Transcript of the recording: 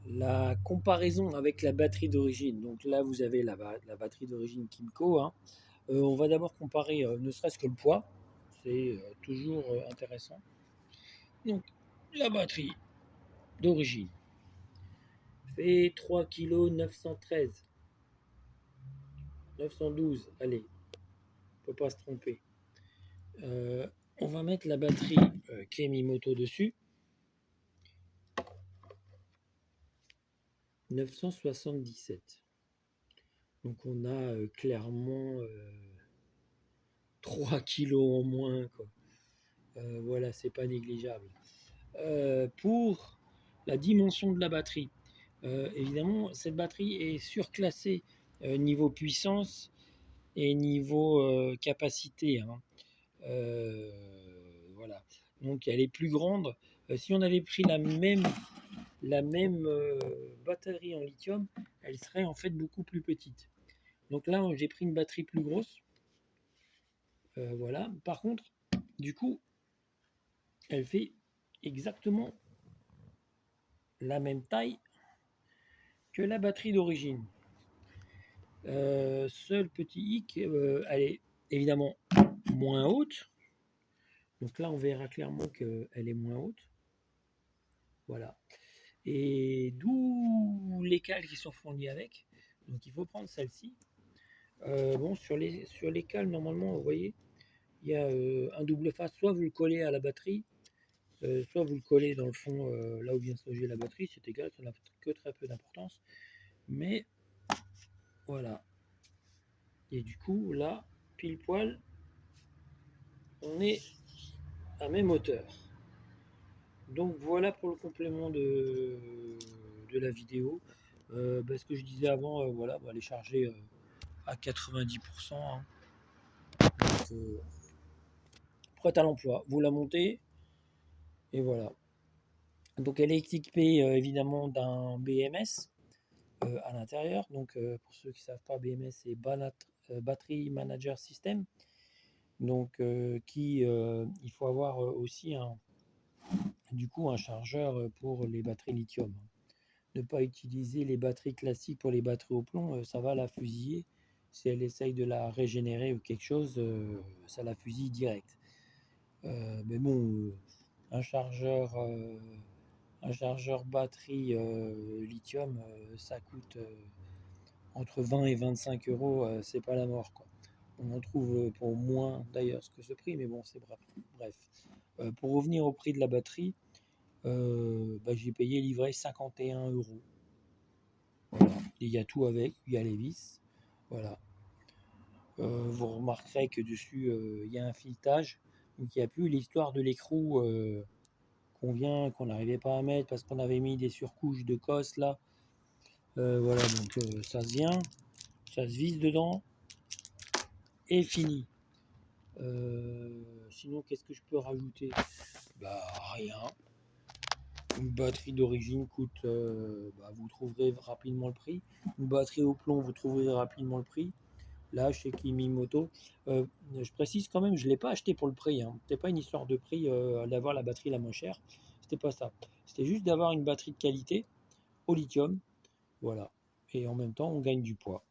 la comparaison avec la batterie d'origine. Donc là, vous avez la batterie d'origine Kimco, hein. On va d'abord comparer ne serait-ce que le poids. C'est toujours intéressant. Donc, la batterie d'origine fait 3 kg 913. 912, allez, on ne peut pas se tromper. On va mettre la batterie Kemimoto dessus. 977. Donc on a clairement 3 kilos en moins, quoi. Voilà, c'est pas négligeable. Pour la dimension de la batterie, évidemment, cette batterie est surclassée niveau puissance et niveau capacité, hein. Voilà. Donc elle est plus grande. Si on avait pris la même batterie en lithium, elle serait en fait beaucoup plus petite. Donc là, j'ai pris une batterie plus grosse. Voilà. Par contre, du coup, elle fait exactement la même taille que la batterie d'origine. Seul petit hic, elle est évidemment moins haute. Donc là, on verra clairement qu'elle est moins haute. Voilà. Et d'où les cales qui sont fournies avec. Donc il faut prendre celle-ci. Bon, sur les cales, normalement, vous voyez, il y a un double face. Soit vous le collez à la batterie, soit vous le collez dans le fond, là où vient se loger la batterie. C'est égal, ça n'a que très peu d'importance. Mais voilà. Et du coup, là, pile poil, on est à même hauteur. Donc voilà pour le complément de la vidéo. Ce que je disais avant, voilà, elle est chargée à 90%, hein. Donc, prête à l'emploi. Vous la montez et voilà. Donc elle est équipée évidemment d'un BMS à l'intérieur. Donc pour ceux qui ne savent pas, BMS c'est Battery Manager System. Donc il faut avoir aussi du coup un chargeur pour les batteries lithium. Ne pas utiliser les batteries classiques pour les batteries au plomb, ça va la fusiller. Si elle essaye de la régénérer ou quelque chose, ça la fusille direct. Mais bon, un chargeur batterie lithium, ça coûte entre 20 et 25 euros, c'est pas la mort, quoi. On en trouve pour moins d'ailleurs que ce prix, mais bon, c'est bref. Pour revenir au prix de la batterie, j'ai payé livré 51 euros. Voilà. Il y a tout avec, il y a les vis. Voilà. Vous remarquerez que dessus, il y a un filetage. Donc il n'y a plus l'histoire de l'écrou qu'on n'arrivait pas à mettre parce qu'on avait mis des surcouches de cosse là. Voilà, donc ça se vient, ça se visse dedans et fini. Sinon, qu'est-ce que je peux rajouter? Rien. Une batterie d'origine coûte, vous trouverez rapidement le prix. Une batterie au plomb, vous trouverez rapidement le prix. Là, chez Kimimoto, je précise quand même, je ne l'ai pas acheté pour le prix, hein. C'était pas une histoire de prix d'avoir la batterie la moins chère. C'était pas ça. C'était juste d'avoir une batterie de qualité au lithium. Voilà. Et en même temps, on gagne du poids.